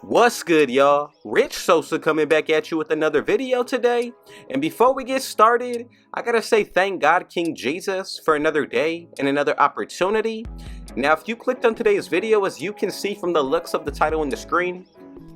What's good, y'all? Rich Sosa coming back at you with another video today. And before we get started, I gotta say thank God King Jesus for another day and another opportunity. Now, if you clicked on today's video, as you can see from the looks of the title on the screen,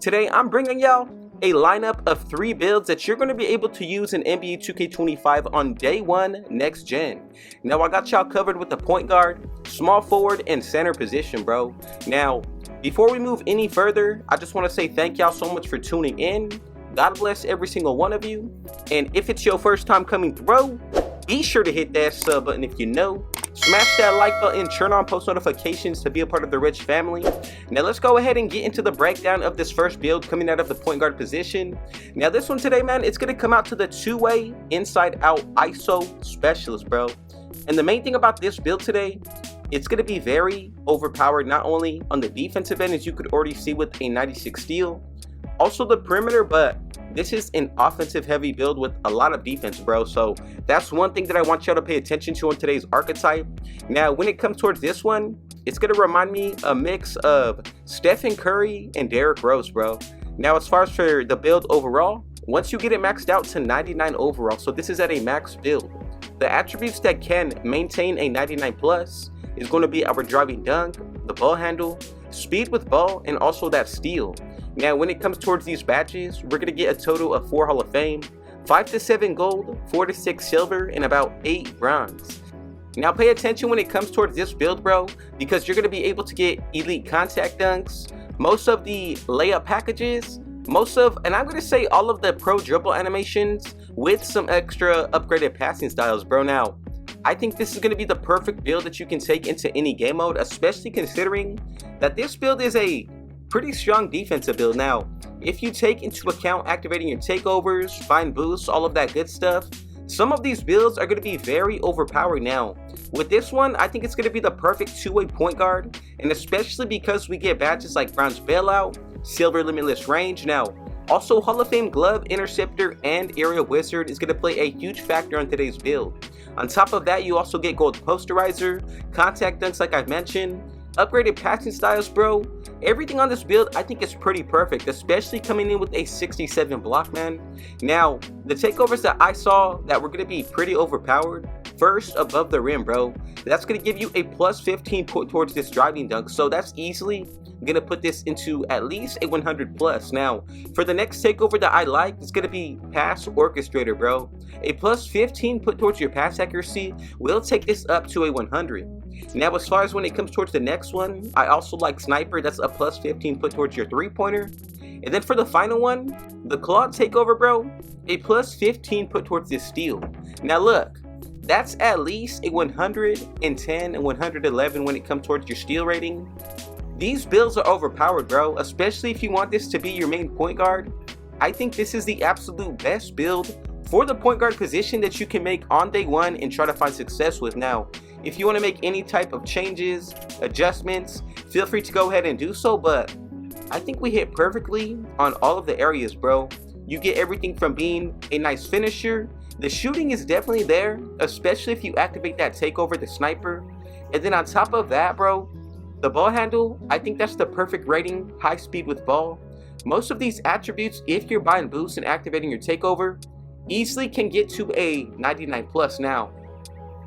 today I'm bringing y'all a lineup of 3 builds that you're going to be able to use in NBA 2K25 on day 1 next gen. Now, I got y'all covered with the point guard, small forward, and center position, bro. Now, before we move any further, I just want to say thank y'all so much for tuning in. God bless every single one of you. And if it's your first time coming through, be sure to hit that sub button if you know. Smash that like button, turn on post notifications to be a part of the Rich family. Now let's go ahead and get into the breakdown of this first build coming out of the point guard position. Now this one today, man, it's going to come out to the two-way inside out ISO specialist, bro. And the main thing about this build today, it's going to be very overpowered, not only on the defensive end, as you could already see with a 96 steal, also the perimeter, but this is an offensive heavy build with a lot of defense, bro. So that's one thing that I want y'all to pay attention to on today's archetype. Now, when it comes towards this one, it's going to remind me a mix of Stephen Curry and Derrick Rose, bro. Now, as far as for the build overall, once you get it maxed out to 99 overall, so this is at a max build, the attributes that can maintain a 99 plus is going to be our driving dunk, the ball handle, speed with ball, and also that steal. Now, when it comes towards these badges, we're going to get a total of 4 Hall of Fame, 5 to 7 gold, 4 to 6 silver, and about 8 bronze. Now, pay attention when it comes towards this build, bro, because you're going to be able to get elite contact dunks, most of the layup packages, and I'm going to say all of the pro dribble animations with some extra upgraded passing styles, bro. Now, I think this is going to be the perfect build that you can take into any game mode, especially considering that this build is a pretty strong defensive build. Now, if you take into account activating your takeovers, find boosts, all of that good stuff, some of these builds are going to be very overpowered. Now, with this one, I think it's going to be the perfect two-way point guard, and especially because we get badges like bronze bailout, silver limitless range. Now, also Hall of Fame glove, interceptor, and area wizard is going to play a huge factor on today's build. On top of that, you also get gold posterizer, contact dunks like I've mentioned, upgraded passing styles, bro. Everything on this build I think is pretty perfect, especially coming in with a 67 block, man. Now, the takeovers that I saw that were going to be pretty overpowered, first, above the rim, bro. That's going to give you a plus 15 put towards this driving dunk, so that's easily going to put this into at least a 100 plus. Now, for the next takeover that I like, it's going to be pass orchestrator, bro. A plus 15 put towards your pass accuracy will take this up to a 100. Now, as far as when it comes towards the next one, I also like sniper. That's a plus 15 put towards your 3-pointer. And then for the final one, the claw takeover, bro, a plus 15 put towards this steal. Now look, that's at least a 110 and 111 when it comes towards your steal rating. These builds are overpowered, bro, especially if you want this to be your main point guard. I think this is the absolute best build for the point guard position that you can make on day 1 and try to find success with. Now, if you want to make any type of changes, adjustments, feel free to go ahead and do so, but I think we hit perfectly on all of the areas, bro. You get everything from being a nice finisher. The shooting is definitely there, especially if you activate that takeover, the sniper. And then on top of that, bro, the ball handle, I think that's the perfect rating, high speed with ball. Most of these attributes, if you're buying boosts and activating your takeover, easily can get to a 99 plus. Now,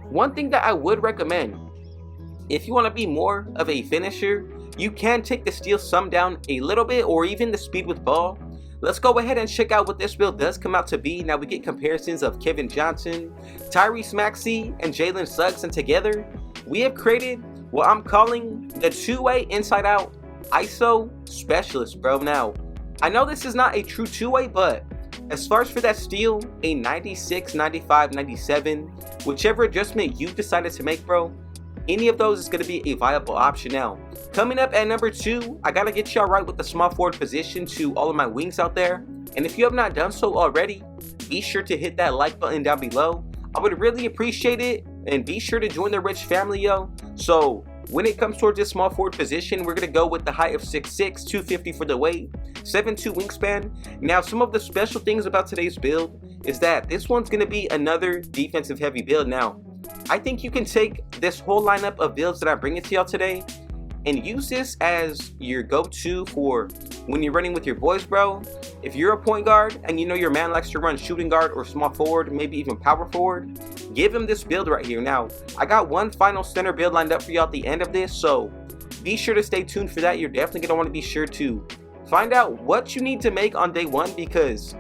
one thing that I would recommend, if you want to be more of a finisher, you can take the steal sum down a little bit, or even the speed with ball. Let's go ahead and check out what this build does come out to be. Now, we get comparisons of Kevin Johnson, Tyrese Maxey, and Jalen Suggs, and together we have created what I'm calling the two-way inside-out ISO specialist, bro. Now, I know this is not a true two-way, but as far as for that steal, a 96, 95, 97, whichever adjustment you decided to make, bro, any of those is going to be a viable option. Now, coming up at number 2, I got to get y'all right with the small forward position to all of my wings out there. And if you have not done so already, be sure to hit that like button down below. I would really appreciate it. And be sure to join the Rich family, yo. So, when it comes towards this small forward position, we're going to go with the height of 6'6", 250 for the weight, 7'2" wingspan. Now, some of the special things about today's build is that this one's going to be another defensive heavy build. Now, I think you can take this whole lineup of builds that I'm bringing to y'all today and use this as your go-to for when you're running with your boys, bro. If you're a point guard and you know your man likes to run shooting guard or small forward, maybe even power forward, give him this build right here. Now, I got one final center build lined up for you at the end of this, so be sure to stay tuned for that. You're definitely going to want to be sure to find out what you need to make on day one, because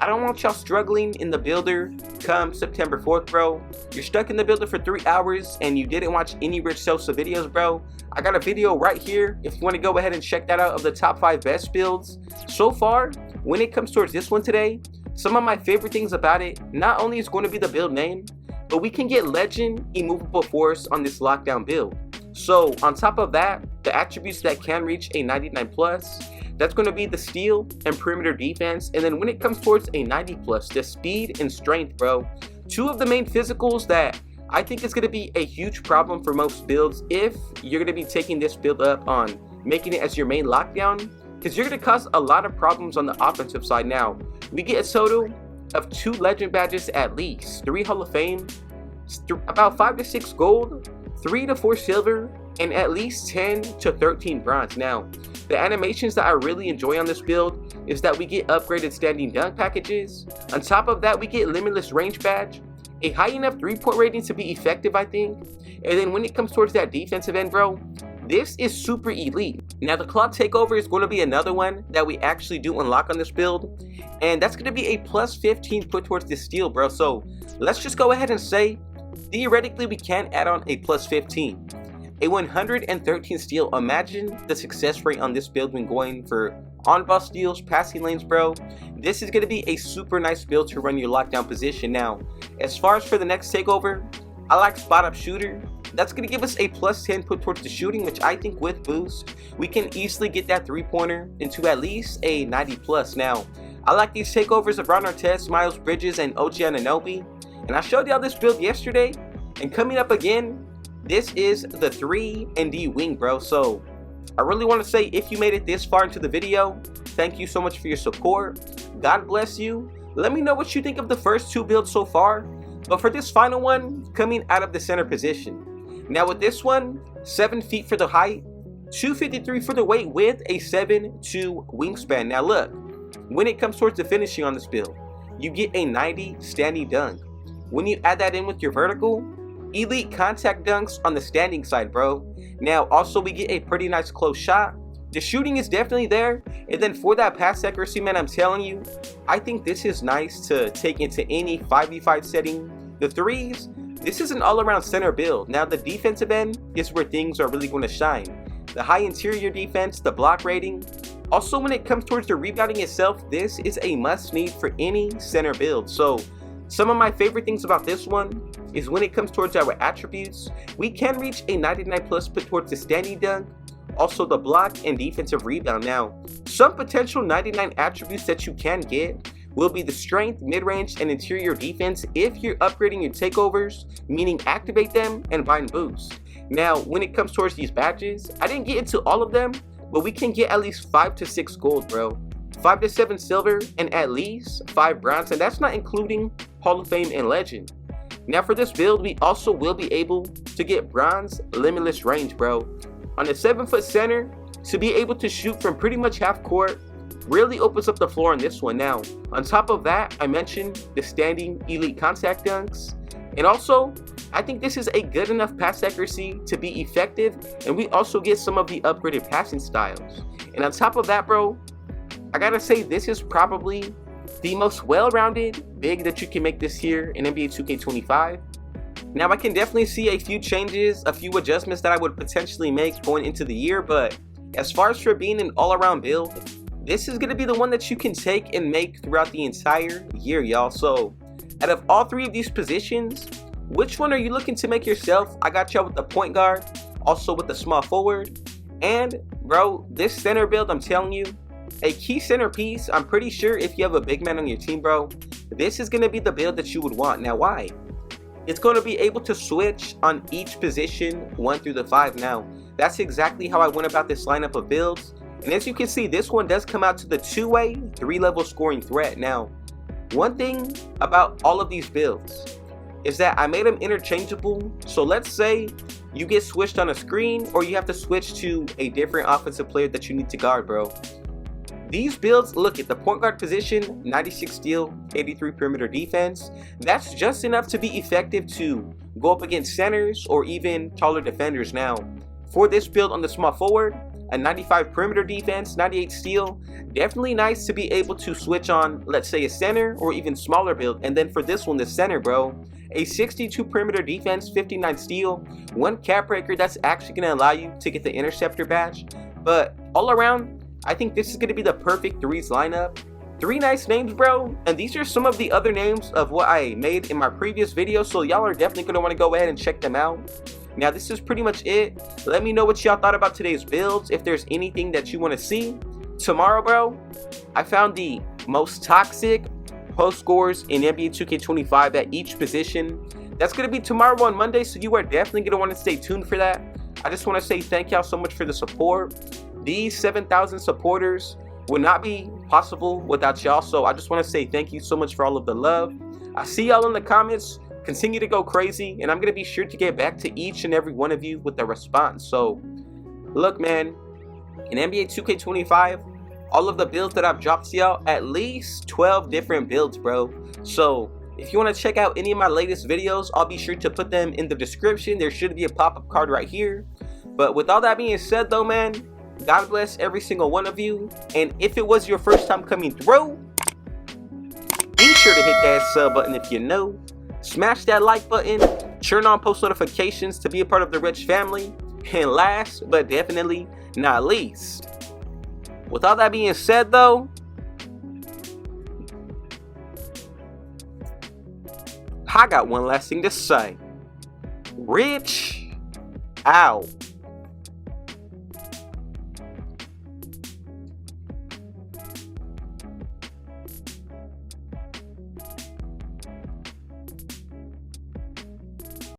I don't want y'all struggling in the builder come September 4th, bro. You're stuck in the builder for 3 hours and you didn't watch any Rich Sosa videos, bro. I got a video right here if you want to go ahead and check that out of the top 5 best builds so far. When it comes towards this one today, some of my favorite things about it, not only is going to be the build name, but we can get Legend Immovable Force on this lockdown build. So on top of that, the attributes that can reach a 99 plus, that's going to be the steal and perimeter defense. And then when it comes towards a 90 plus, the speed and strength, bro. Two of the main physicals that I think is going to be a huge problem for most builds if you're going to be taking this build up on making it as your main lockdown, because you're going to cause a lot of problems on the offensive side. Now, we get a total of 2 legend badges at least, 3 Hall of Fame, about 5 to 6 gold, 3 to 4 silver, and at least 10 to 13 bronze. Now, the animations that I really enjoy on this build is that we get upgraded standing dunk packages. On top of that, we get limitless range badge, a high enough 3-point rating to be effective, I think. And then when it comes towards that defensive end, bro, this is super elite. Now, the Claw Takeover is going to be another one that we actually do unlock on this build, and that's going to be a plus 15 put towards this steal, bro. So let's just go ahead and say, theoretically, we can add on a plus 15. A 113 steal. Imagine the success rate on this build when going for on-ball steals, passing lanes, bro. This is going to be a super nice build to run your lockdown position. Now, as far as for the next takeover, I like spot up shooter. That's going to give us a plus 10 put towards the shooting, which I think with boost, we can easily get that 3-pointer into at least a 90 plus. Now, I like these takeovers of Ron Artest, Miles Bridges, and OG Anunoby. And I showed y'all this build yesterday, and coming up again, this is the 3-and-D wing, bro. So I really want to say, if you made it this far into the video, thank you so much for your support. God bless you. Let me know what you think of the first 2 builds so far. But for this final one, coming out of the center position. Now with this one, 7 feet for the height, 253 for the weight with a 7'2" wingspan. Now look, when it comes towards the finishing on this build, you get a 90 standing dunk. When you add that in with your vertical, elite contact dunks on the standing side, bro. Now also we get a pretty nice close shot. The shooting is definitely there, and then for that pass accuracy, man, I'm telling you, I think this is nice to take into any 5v5 setting. The threes, this is an all-around center build. Now the defensive end is where things are really going to shine. The high interior defense, the block rating. Also when it comes towards the rebounding itself, this is a must-need for any center build. So some of my favorite things about this one is when it comes towards our attributes, we can reach a 99 plus put towards the standing dunk, also the block and defensive rebound. Now, some potential 99 attributes that you can get will be the strength, mid-range, and interior defense if you're upgrading your takeovers, meaning activate them and bind boost. Now, when it comes towards these badges, I didn't get into all of them, but we can get at least 5 to 6 gold, bro. 5 to 7 silver, and at least 5 bronze, and that's not including Hall of Fame and Legend. Now for this build, we also will be able to get bronze limitless range, bro. On a 7-foot center, to be able to shoot from pretty much half court really opens up the floor on this one. Now, on top of that, I mentioned the standing elite contact dunks, and also I think this is a good enough pass accuracy to be effective, and we also get some of the upgraded passing styles. And on top of that, bro, I gotta say this is probably the most well-rounded big that you can make this year in NBA 2K25. Now I can definitely see a few changes, a few adjustments that I would potentially make going into the year, but as far as for being an all-around build, this is going to be the one that you can take and make throughout the entire year, y'all. So out of all 3 of these positions, which one are you looking to make yourself? I got y'all with the point guard, also with the small forward, and bro, this center build, I'm telling you, a key centerpiece. I'm pretty sure if you have a big man on your team, bro, this is going to be the build that you would want. Now why? It's going to be able to switch on each position 1 through the 5. Now that's exactly how I went about this lineup of builds, and as you can see, this one does come out to the 2-way 3-level scoring threat. Now one thing about all of these builds is that I made them interchangeable. So let's say you get switched on a screen or you have to switch to a different offensive player that you need to guard, bro. These builds, look at the point guard position, 96 steal, 83 perimeter defense. That's just enough to be effective to go up against centers or even taller defenders. Now, for this build on the small forward, a 95 perimeter defense, 98 steal, definitely nice to be able to switch on, let's say, a center or even smaller build. And then for this one, the center, bro, a 62 perimeter defense, 59 steal, one cap breaker that's actually going to allow you to get the interceptor badge. But all around, I think this is going to be the perfect threes lineup. Three nice names, bro, and these are some of the other names of what I made in my previous video, so y'all are definitely going to want to go ahead and check them out. Now, this is pretty much it. Let me know what y'all thought about today's builds, if there's anything that you want to see. Tomorrow, bro, I found the most toxic post scores in NBA 2K25 at each position. That's going to be tomorrow on Monday, so you are definitely going to want to stay tuned for that. I just want to say thank y'all so much for the support. These 7,000 supporters would not be possible without y'all, so I just want to say thank you so much for all of the love. I see y'all in the comments. Continue to go crazy, and I'm going to be sure to get back to each and every one of you with a response. So, look, man, in NBA 2K25, all of the builds that I've dropped to y'all, at least 12 different builds, bro. So, if you want to check out any of my latest videos, I'll be sure to put them in the description. There should be a pop-up card right here. But with all that being said, though, man, God bless every single one of you. And if it was your first time coming through, be sure to hit that sub button if you know. Smash that like button. Turn on post notifications to be a part of the Rich family. And last but definitely not least, with all that being said, though, I got one last thing to say. Rich out.